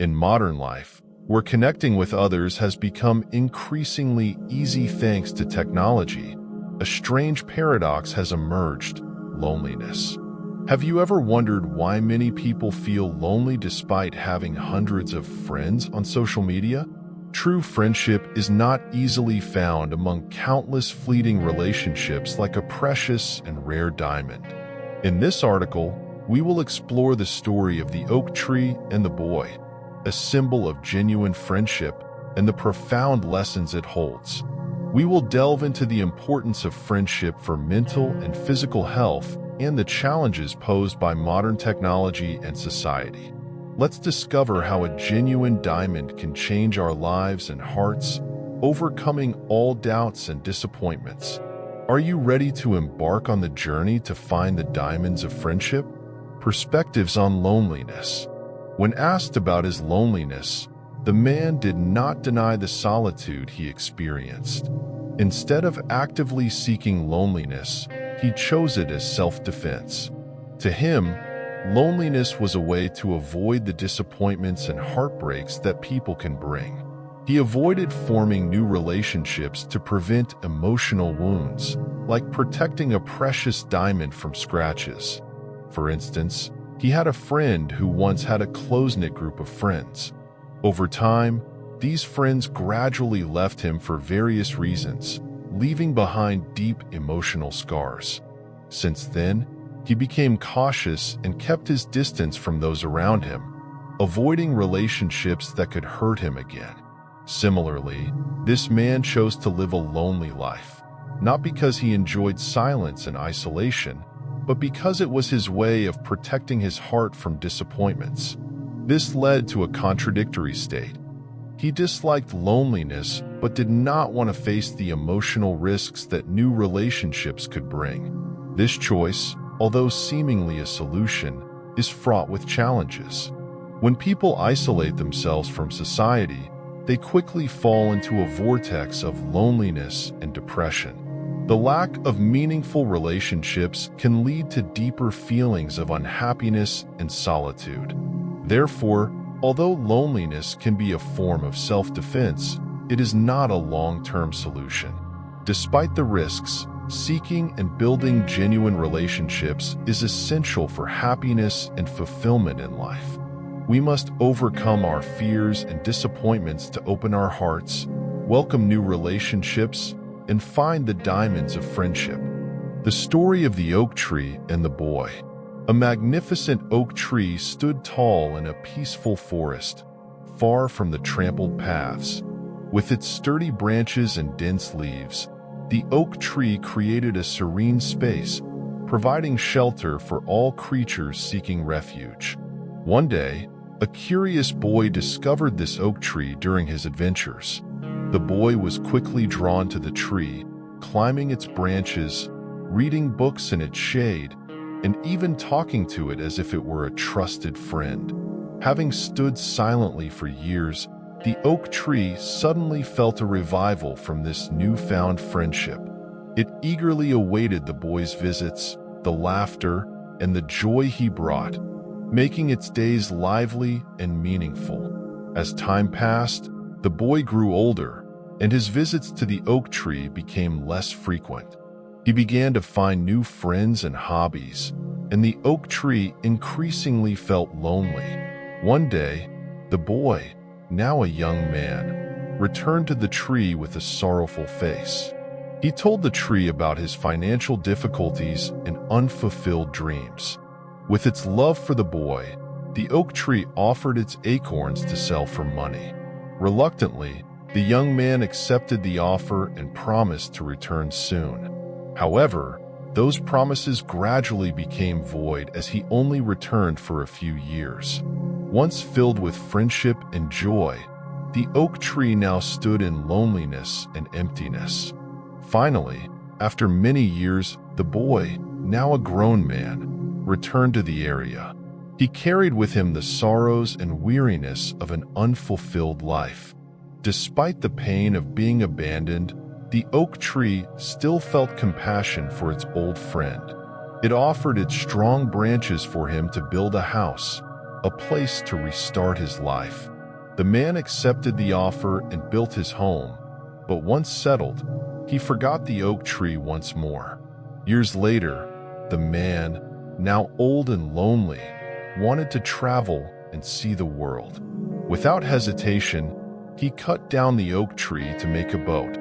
In modern life, where connecting with others has become increasingly easy thanks to technology, a strange paradox has emerged: loneliness. Have you ever wondered why many people feel lonely despite having hundreds of friends on social media? True friendship is not easily found among countless fleeting relationships like a precious and rare diamond. In this article, we will explore the story of the oak tree and the boy, a symbol of genuine friendship and the profound lessons it holds. We will delve into the importance of friendship for mental and physical health and the challenges posed by modern technology and society. Let's discover how a genuine diamond can change our lives and hearts, overcoming all doubts and disappointments. Are you ready to embark on the journey to find the diamonds of friendship? Perspectives on loneliness. When asked about his loneliness, the man did not deny the solitude he experienced. Instead of actively seeking loneliness, he chose it as self-defense. To him, loneliness was a way to avoid the disappointments and heartbreaks that people can bring. He avoided forming new relationships to prevent emotional wounds, like protecting a precious diamond from scratches. For instance, he had a friend who once had a close-knit group of friends. Over time, these friends gradually left him for various reasons, leaving behind deep emotional scars. Since then, he became cautious and kept his distance from those around him, avoiding relationships that could hurt him again. Similarly, this man chose to live a lonely life, not because he enjoyed silence and isolation, but because it was his way of protecting his heart from disappointments. This led to a contradictory state. He disliked loneliness, but did not want to face the emotional risks that new relationships could bring. This choice, although seemingly a solution, is fraught with challenges. When people isolate themselves from society, they quickly fall into a vortex of loneliness and depression. The lack of meaningful relationships can lead to deeper feelings of unhappiness and solitude. Therefore, although loneliness can be a form of self-defense, it is not a long-term solution. Despite the risks, seeking and building genuine relationships is essential for happiness and fulfillment in life. We must overcome our fears and disappointments to open our hearts, welcome new relationships, and find the diamonds of friendship. The story of the oak tree and the boy. A magnificent oak tree stood tall in a peaceful forest, far from the trampled paths. With its sturdy branches and dense leaves, the oak tree created a serene space, providing shelter for all creatures seeking refuge. One day, a curious boy discovered this oak tree during his adventures. The boy was quickly drawn to the tree, climbing its branches, reading books in its shade, and even talking to it as if it were a trusted friend. Having stood silently for years, the oak tree suddenly felt a revival from this newfound friendship. It eagerly awaited the boy's visits, the laughter, and the joy he brought, making its days lively and meaningful. As time passed, the boy grew older, and his visits to the oak tree became less frequent. He began to find new friends and hobbies, and the oak tree increasingly felt lonely. One day, the boy, now a young man, returned to the tree with a sorrowful face. He told the tree about his financial difficulties and unfulfilled dreams. With its love for the boy, the oak tree offered its acorns to sell for money. Reluctantly, the young man accepted the offer and promised to return soon. However, those promises gradually became void as he only returned for a few years. Once filled with friendship and joy, the oak tree now stood in loneliness and emptiness. Finally, after many years, the boy, now a grown man, returned to the area. He carried with him the sorrows and weariness of an unfulfilled life. Despite the pain of being abandoned, the oak tree still felt compassion for its old friend. It offered its strong branches for him to build a house, a place to restart his life. The man accepted the offer and built his home, but once settled, he forgot the oak tree once more. Years later, the man, now old and lonely, wanted to travel and see the world. Without hesitation, he cut down the oak tree to make a boat,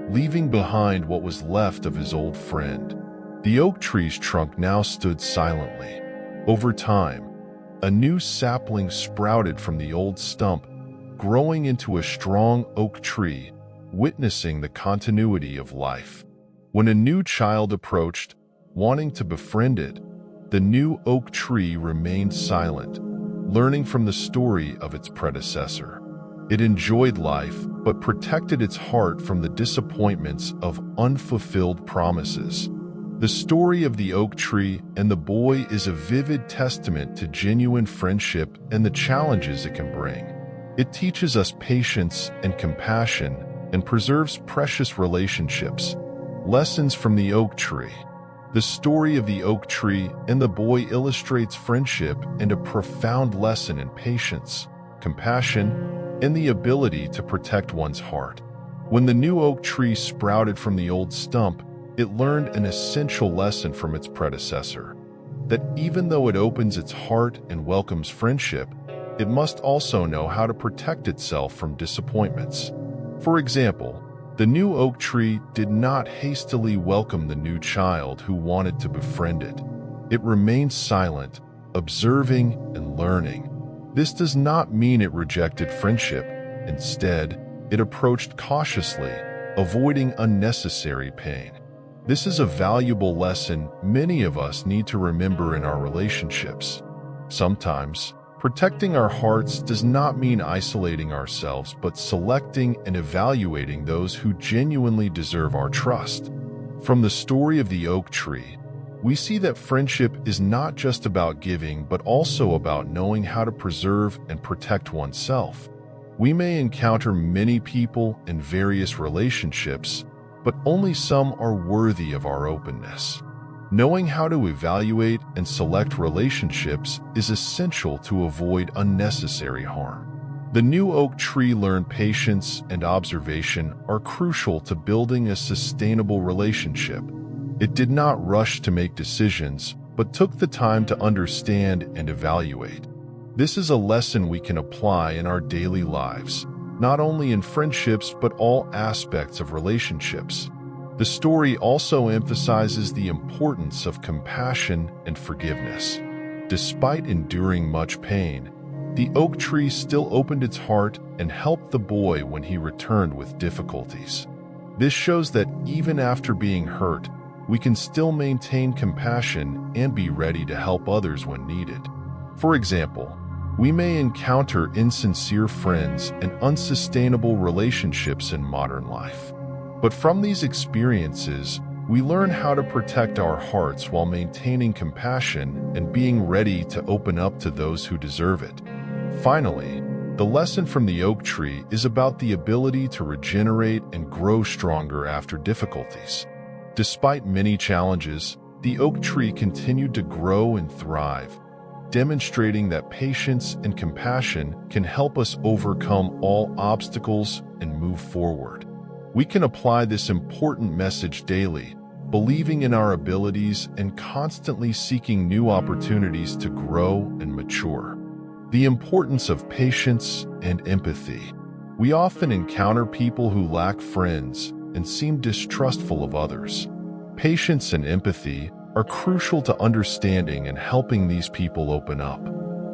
leaving behind what was left of his old friend. The oak tree's trunk now stood silently. Over time, a new sapling sprouted from the old stump, growing into a strong oak tree, witnessing the continuity of life. When a new child approached, wanting to befriend it, the new oak tree remained silent, learning from the story of its predecessor. It enjoyed life, but protected its heart from the disappointments of unfulfilled promises. The story of the oak tree and the boy is a vivid testament to genuine friendship and the challenges it can bring. It teaches us patience and compassion and preserves precious relationships. Lessons from the oak tree. The story of the oak tree and the boy illustrates friendship and a profound lesson in patience, compassion, and the ability to protect one's heart. When the new oak tree sprouted from the old stump, it learned an essential lesson from its predecessor, that even though it opens its heart and welcomes friendship, it must also know how to protect itself from disappointments. For example, the new oak tree did not hastily welcome the new child who wanted to befriend it. It remained silent, observing and learning. This does not mean it rejected friendship. Instead, it approached cautiously, avoiding unnecessary pain. This is a valuable lesson many of us need to remember in our relationships. Sometimes, protecting our hearts does not mean isolating ourselves, but selecting and evaluating those who genuinely deserve our trust. From the story of the oak tree, we see that friendship is not just about giving, but also about knowing how to preserve and protect oneself. We may encounter many people in various relationships, but only some are worthy of our openness. Knowing how to evaluate and select relationships is essential to avoid unnecessary harm. The new oak tree learned patience and observation are crucial to building a sustainable relationship. It did not rush to make decisions, but took the time to understand and evaluate. This is a lesson we can apply in our daily lives, not only in friendships but all aspects of relationships. The story also emphasizes the importance of compassion and forgiveness. Despite enduring much pain, the oak tree still opened its heart and helped the boy when he returned with difficulties. This shows that even after being hurt, we can still maintain compassion and be ready to help others when needed. For example, we may encounter insincere friends and unsustainable relationships in modern life. But from these experiences, we learn how to protect our hearts while maintaining compassion and being ready to open up to those who deserve it. Finally, the lesson from the oak tree is about the ability to regenerate and grow stronger after difficulties. Despite many challenges, the oak tree continued to grow and thrive, demonstrating that patience and compassion can help us overcome all obstacles and move forward. We can apply this important message daily, believing in our abilities and constantly seeking new opportunities to grow and mature. The importance of patience and empathy. We often encounter people who lack friends and seem distrustful of others. Patience and empathy are crucial to understanding and helping these people open up.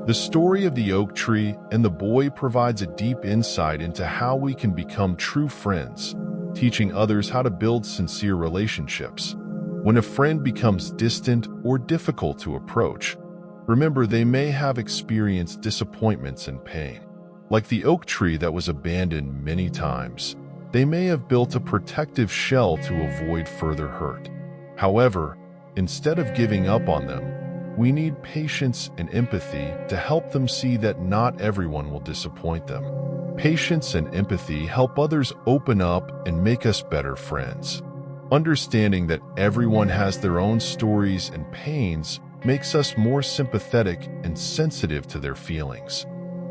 The story of the oak tree and the boy provides a deep insight into how we can become true friends, teaching others how to build sincere relationships. When a friend becomes distant or difficult to approach, remember they may have experienced disappointments and pain. Like the oak tree that was abandoned many times, they may have built a protective shell to avoid further hurt. However, instead of giving up on them, we need patience and empathy to help them see that not everyone will disappoint them. Patience and empathy help others open up and make us better friends. Understanding that everyone has their own stories and pains makes us more sympathetic and sensitive to their feelings.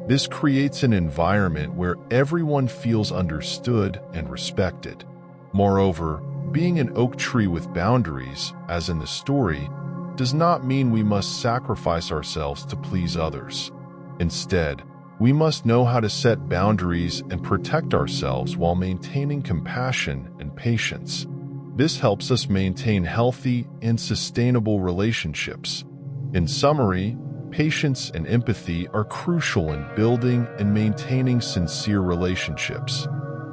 This creates an environment where everyone feels understood and respected. Moreover, being an oak tree with boundaries, as in the story, does not mean we must sacrifice ourselves to please others. Instead, we must know how to set boundaries and protect ourselves while maintaining compassion and patience. This helps us maintain healthy and sustainable relationships. In summary, patience and empathy are crucial in building and maintaining sincere relationships.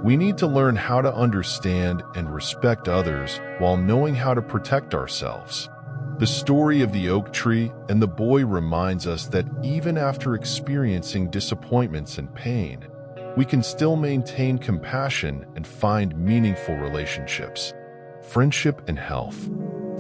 We need to learn how to understand and respect others while knowing how to protect ourselves. The story of the oak tree and the boy reminds us that even after experiencing disappointments and pain, we can still maintain compassion and find meaningful relationships. Friendship and health.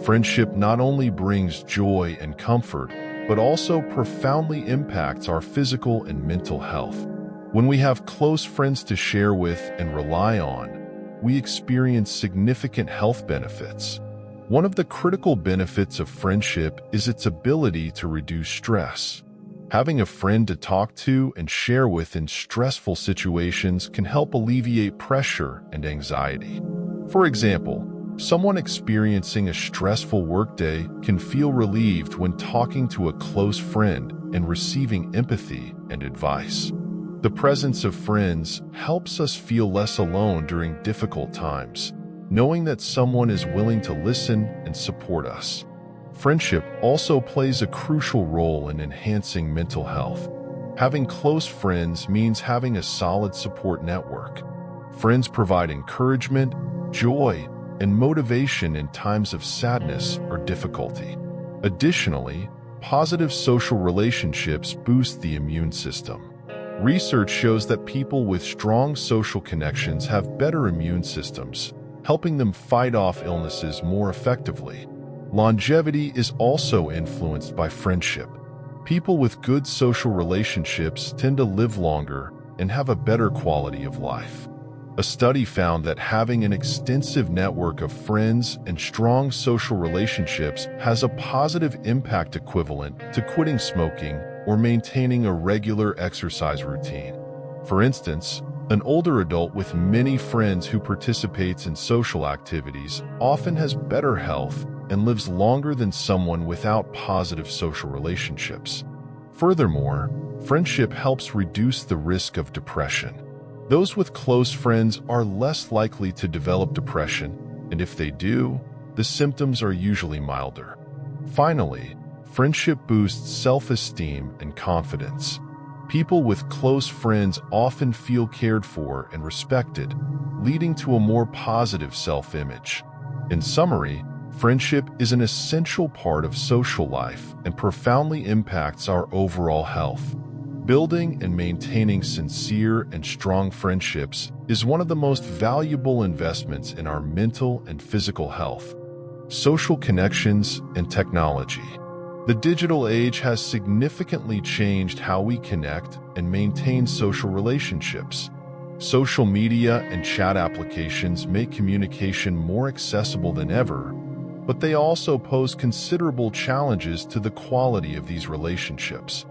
Friendship not only brings joy and comfort, but also profoundly impacts our physical and mental health. When we have close friends to share with and rely on, we experience significant health benefits. One of the critical benefits of friendship is its ability to reduce stress. Having a friend to talk to and share with in stressful situations can help alleviate pressure and anxiety. For example, someone experiencing a stressful workday can feel relieved when talking to a close friend and receiving empathy and advice. The presence of friends helps us feel less alone during difficult times, knowing that someone is willing to listen and support us. Friendship also plays a crucial role in enhancing mental health. Having close friends means having a solid support network. Friends provide encouragement, joy, and motivation in times of sadness or difficulty. Additionally, positive social relationships boost the immune system. Research shows that people with strong social connections have better immune systems, helping them fight off illnesses more effectively. Longevity is also influenced by friendship. People with good social relationships tend to live longer and have a better quality of life. A study found that having an extensive network of friends and strong social relationships has a positive impact equivalent to quitting smoking or maintaining a regular exercise routine. For instance, an older adult with many friends who participates in social activities often has better health and lives longer than someone without positive social relationships. Furthermore, friendship helps reduce the risk of depression. Those with close friends are less likely to develop depression, and if they do, the symptoms are usually milder. Finally, friendship boosts self-esteem and confidence. People with close friends often feel cared for and respected, leading to a more positive self-image. In summary, friendship is an essential part of social life and profoundly impacts our overall health. Building and maintaining sincere and strong friendships is one of the most valuable investments in our mental and physical health. Social connections and technology. The digital age has significantly changed how we connect and maintain social relationships. Social media and chat applications make communication more accessible than ever, but they also pose considerable challenges to the quality of these relationships.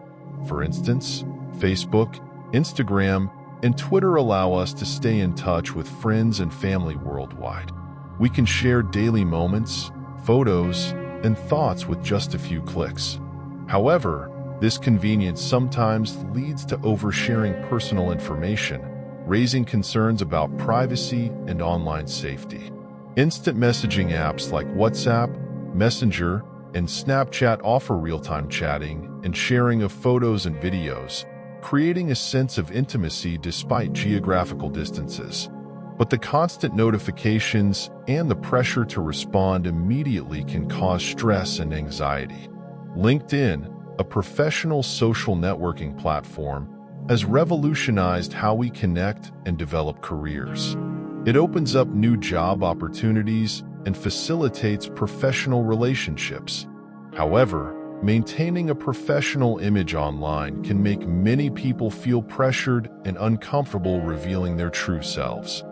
For instance, Facebook, Instagram, and Twitter allow us to stay in touch with friends and family worldwide. We can share daily moments, photos, and thoughts with just a few clicks. However, this convenience sometimes leads to oversharing personal information, raising concerns about privacy and online safety. Instant messaging apps like WhatsApp, Messenger, and Snapchat offer real-time chatting and sharing of photos and videos, creating a sense of intimacy despite geographical distances. But the constant notifications and the pressure to respond immediately can cause stress and anxiety. LinkedIn, a professional social networking platform, has revolutionized how we connect and develop careers. It opens up new job opportunities and facilitates professional relationships. However, maintaining a professional image online can make many people feel pressured and uncomfortable revealing their true selves.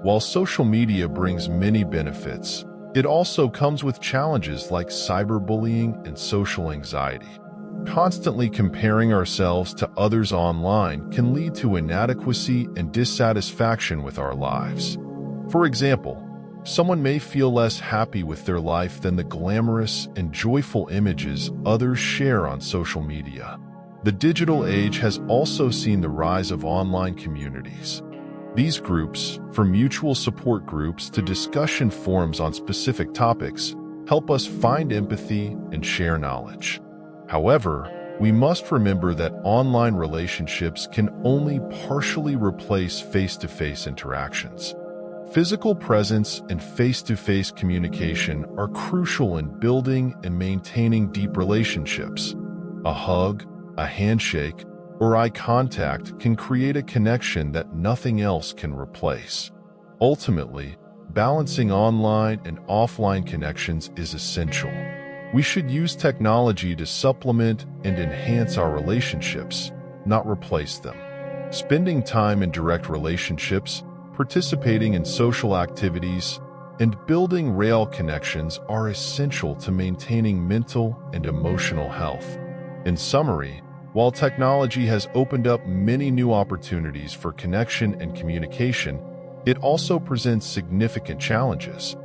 While social media brings many benefits, It also comes with challenges like cyberbullying and social anxiety. Constantly comparing ourselves to others online can lead to inadequacy and dissatisfaction with our lives. For example, someone may feel less happy with their life than the glamorous and joyful images others share on social media. The digital age has also seen the rise of online communities. These groups, from mutual support groups to discussion forums on specific topics, help us find empathy and share knowledge. However, we must remember that online relationships can only partially replace face-to-face interactions. Physical presence and face-to-face communication are crucial in building and maintaining deep relationships. A hug, a handshake, or eye contact can create a connection that nothing else can replace. Ultimately, balancing online and offline connections is essential. We should use technology to supplement and enhance our relationships, not replace them. Spending time in direct relationships, participating in social activities, and building real connections are essential to maintaining mental and emotional health. In summary, while technology has opened up many new opportunities for connection and communication, it also presents significant challenges.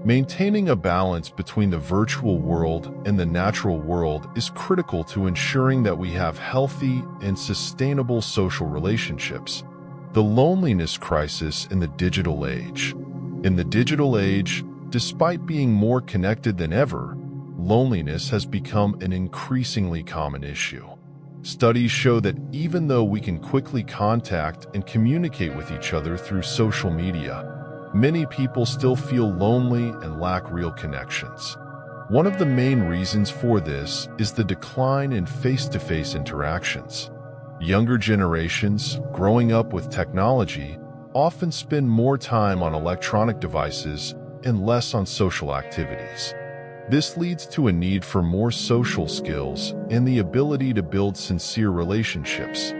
Maintaining a balance between the virtual world and the natural world is critical to ensuring that we have healthy and sustainable social relationships. The loneliness crisis in the digital age. In the digital age, despite being more connected than ever, loneliness has become an increasingly common issue. Studies show that even though we can quickly contact and communicate with each other through social media, many people still feel lonely and lack real connections. One of the main reasons for this is the decline in face-to-face interactions. Younger generations, growing up with technology, often spend more time on electronic devices and less on social activities. This leads to a need for more social skills and the ability to build sincere relationships.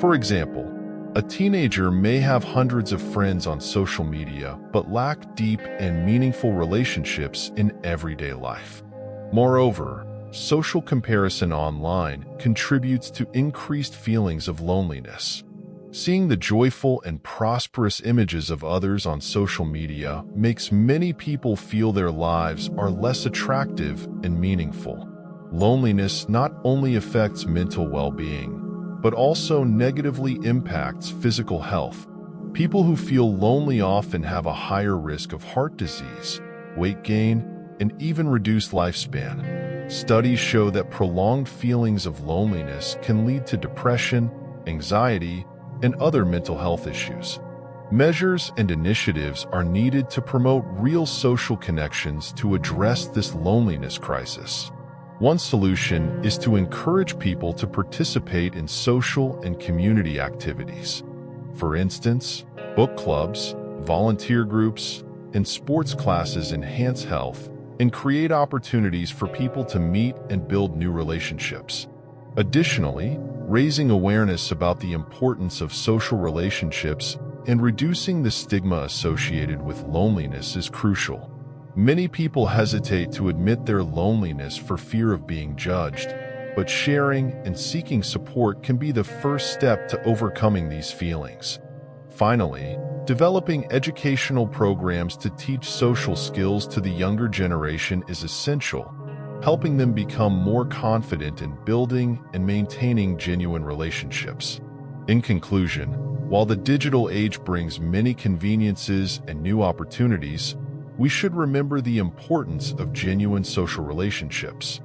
For example, a teenager may have hundreds of friends on social media but lack deep and meaningful relationships in everyday life. Moreover, social comparison online contributes to increased feelings of loneliness. Seeing the joyful and prosperous images of others on social media makes many people feel their lives are less attractive and meaningful. Loneliness not only affects mental well-being, but also negatively impacts physical health. People who feel lonely often have a higher risk of heart disease, weight gain, and even reduced lifespan. Studies show that prolonged feelings of loneliness can lead to depression, anxiety, and other mental health issues. Measures and initiatives are needed to promote real social connections to address this loneliness crisis. One solution is to encourage people to participate in social and community activities. For instance, book clubs, volunteer groups, and sports classes enhance health and create opportunities for people to meet and build new relationships. Additionally, raising awareness about the importance of social relationships and reducing the stigma associated with loneliness is crucial. Many people hesitate to admit their loneliness for fear of being judged, but sharing and seeking support can be the first step to overcoming these feelings. Finally, developing educational programs to teach social skills to the younger generation is essential, helping them become more confident in building and maintaining genuine relationships. In conclusion, while the digital age brings many conveniences and new opportunities, we should remember the importance of genuine social relationships.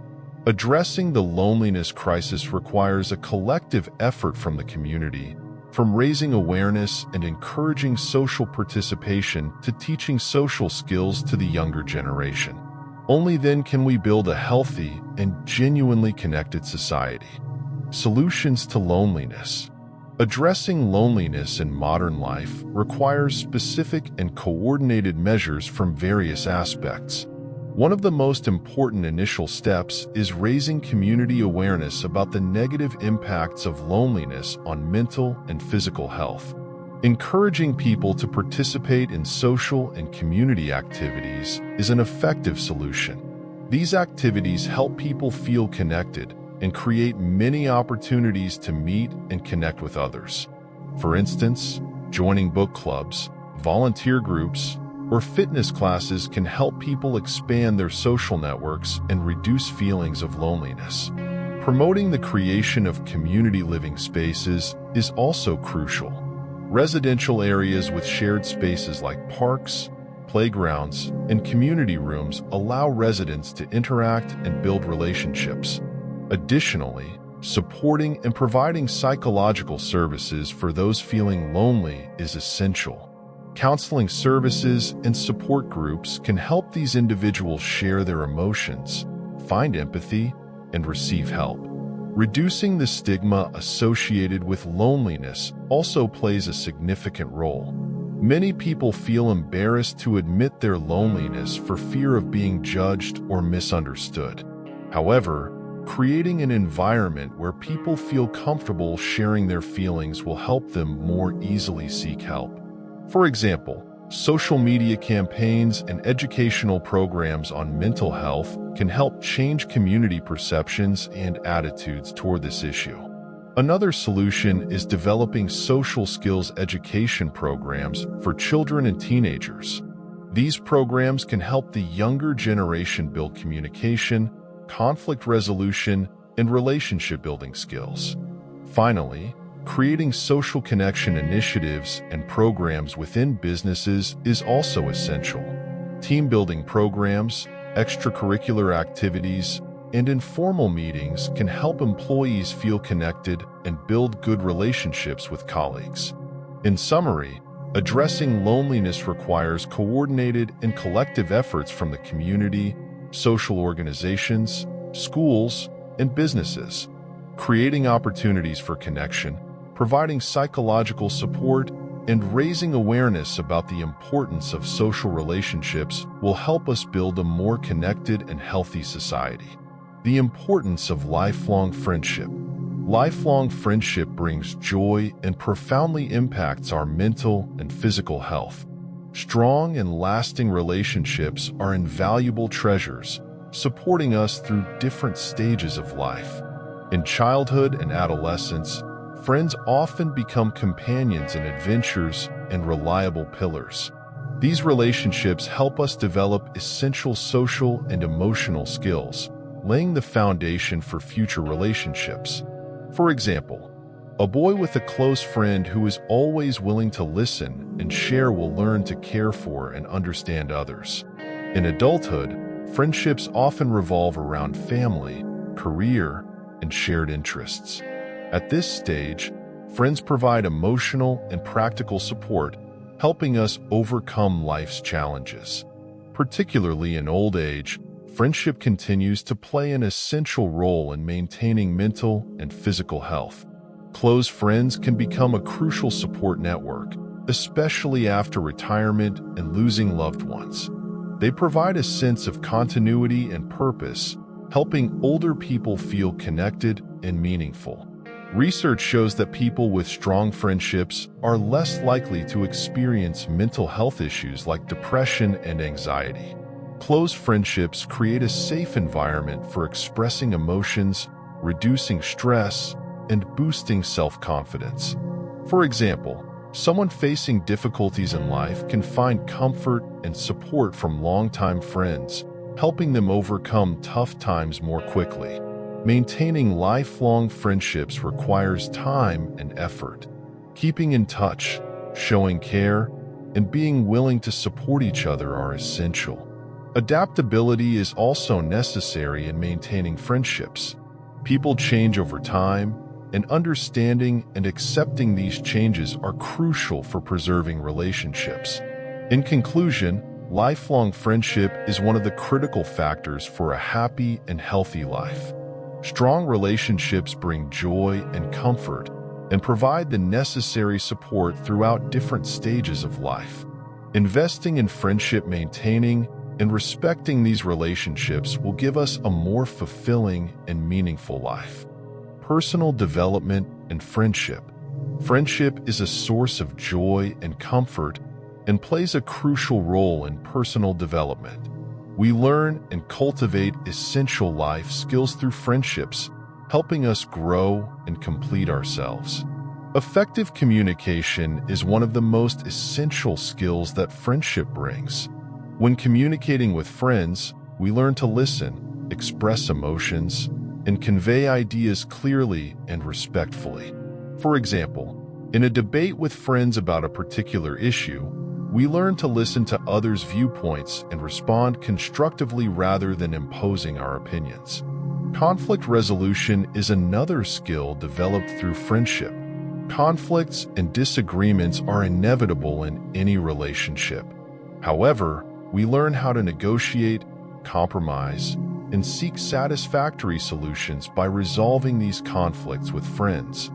Addressing the loneliness crisis requires a collective effort from the community, from raising awareness and encouraging social participation to teaching social skills to the younger generation. Only then can we build a healthy and genuinely connected society. Solutions to loneliness. Addressing loneliness in modern life requires specific and coordinated measures from various aspects. One of the most important initial steps is raising community awareness about the negative impacts of loneliness on mental and physical health. Encouraging people to participate in social and community activities is an effective solution. These activities help people feel connected and create many opportunities to meet and connect with others. For instance, joining book clubs, volunteer groups, or fitness classes can help people expand their social networks and reduce feelings of loneliness. Promoting the creation of community living spaces is also crucial. Residential areas with shared spaces like parks, playgrounds, and community rooms allow residents to interact and build relationships. Additionally, supporting and providing psychological services for those feeling lonely is essential. Counseling services and support groups can help these individuals share their emotions, find empathy, and receive help. Reducing the stigma associated with loneliness also plays a significant role. Many people feel embarrassed to admit their loneliness for fear of being judged or misunderstood. However, creating an environment where people feel comfortable sharing their feelings will help them more easily seek help. For example, social media campaigns and educational programs on mental health can help change community perceptions and attitudes toward this issue. Another solution is developing social skills education programs for children and teenagers. These programs can help the younger generation build communication, conflict resolution, and relationship-building skills. Finally, creating social connection initiatives and programs within businesses is also essential. Team-building programs, extracurricular activities, and informal meetings can help employees feel connected and build good relationships with colleagues. In summary, addressing loneliness requires coordinated and collective efforts from the community, social organizations, schools, and businesses. Creating opportunities for connection, providing psychological support, and raising awareness about the importance of social relationships will help us build a more connected and healthy society. The importance of lifelong friendship. Lifelong friendship brings joy and profoundly impacts our mental and physical health. Strong and lasting relationships are invaluable treasures, supporting us through different stages of life. In childhood and adolescence, friends often become companions in adventures and reliable pillars. These relationships help us develop essential social and emotional skills, laying the foundation for future relationships. For example, a boy with a close friend who is always willing to listen and share will learn to care for and understand others. In adulthood, friendships often revolve around family, career, and shared interests. At this stage, friends provide emotional and practical support, helping us overcome life's challenges. Particularly in old age, friendship continues to play an essential role in maintaining mental and physical health. Close friends can become a crucial support network, especially after retirement and losing loved ones. They provide a sense of continuity and purpose, helping older people feel connected and meaningful. Research shows that people with strong friendships are less likely to experience mental health issues like depression and anxiety. Close friendships create a safe environment for expressing emotions, reducing stress, and boosting self-confidence. For example, someone facing difficulties in life can find comfort and support from longtime friends, helping them overcome tough times more quickly. Maintaining lifelong friendships requires time and effort. Keeping in touch, showing care, and being willing to support each other are essential. Adaptability is also necessary in maintaining friendships. People change over time, and understanding and accepting these changes are crucial for preserving relationships. In conclusion, lifelong friendship is one of the critical factors for a happy and healthy life. Strong relationships bring joy and comfort and provide the necessary support throughout different stages of life. Investing in friendship, maintaining, and respecting these relationships will give us a more fulfilling and meaningful life. Personal development and friendship. Friendship is a source of joy and comfort and plays a crucial role in personal development. We learn and cultivate essential life skills through friendships, helping us grow and complete ourselves. Effective communication is one of the most essential skills that friendship brings. When communicating with friends, we learn to listen, express emotions, and convey ideas clearly and respectfully. For example, in a debate with friends about a particular issue, we learn to listen to others' viewpoints and respond constructively rather than imposing our opinions. Conflict resolution is another skill developed through friendship. Conflicts and disagreements are inevitable in any relationship. However, we learn how to negotiate, compromise, and seek satisfactory solutions by resolving these conflicts with friends.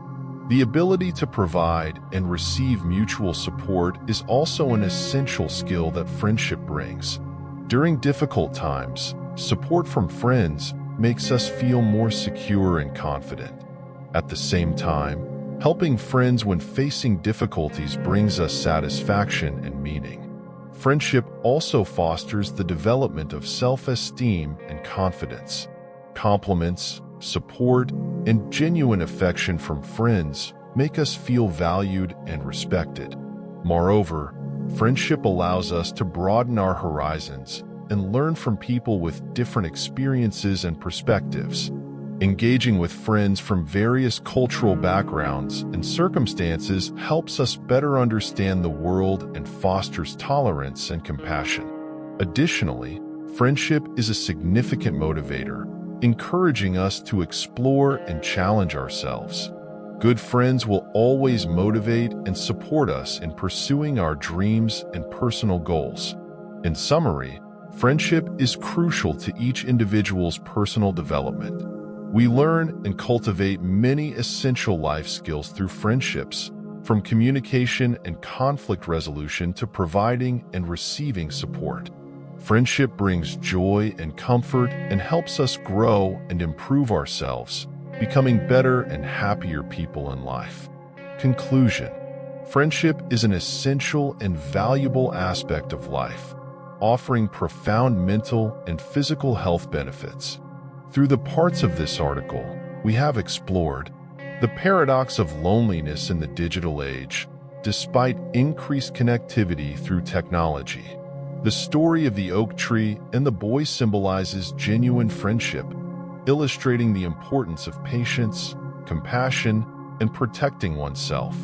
The ability to provide and receive mutual support is also an essential skill that friendship brings. During difficult times, support from friends makes us feel more secure and confident. At the same time, helping friends when facing difficulties brings us satisfaction and meaning. Friendship also fosters the development of self-esteem and confidence. Compliments, support, and genuine affection from friends make us feel valued and respected. Moreover, friendship allows us to broaden our horizons and learn from people with different experiences and perspectives. Engaging with friends from various cultural backgrounds and circumstances helps us better understand the world and fosters tolerance and compassion. Additionally, friendship is a significant motivator, encouraging us to explore and challenge ourselves. Good friends will always motivate and support us in pursuing our dreams and personal goals. In summary, friendship is crucial to each individual's personal development. We learn and cultivate many essential life skills through friendships, from communication and conflict resolution to providing and receiving support. Friendship brings joy and comfort and helps us grow and improve ourselves, becoming better and happier people in life. Conclusion: friendship is an essential and valuable aspect of life, offering profound mental and physical health benefits. Through the parts of this article, we have explored the paradox of loneliness in the digital age, despite increased connectivity through technology. The story of the oak tree and the boy symbolizes genuine friendship, illustrating the importance of patience, compassion, and protecting oneself.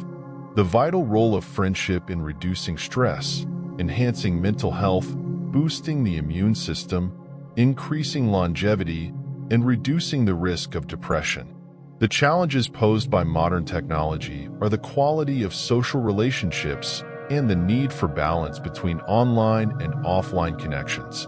The vital role of friendship in reducing stress, enhancing mental health, boosting the immune system, increasing longevity, and reducing the risk of depression. The challenges posed by modern technology are the quality of social relationships and the need for balance between online and offline connections.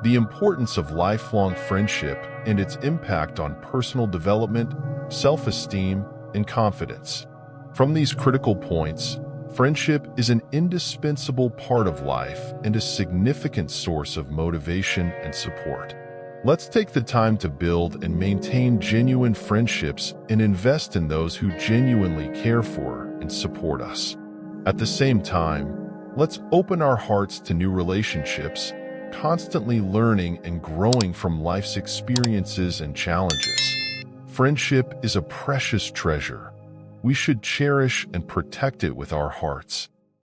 The importance of lifelong friendship and its impact on personal development, self-esteem, and confidence. From these critical points, friendship is an indispensable part of life and a significant source of motivation and support. Let's take the time to build and maintain genuine friendships and invest in those who genuinely care for and support us. At the same time, let's open our hearts to new relationships, constantly learning and growing from life's experiences and challenges. Friendship is a precious treasure. We should cherish and protect it with our hearts.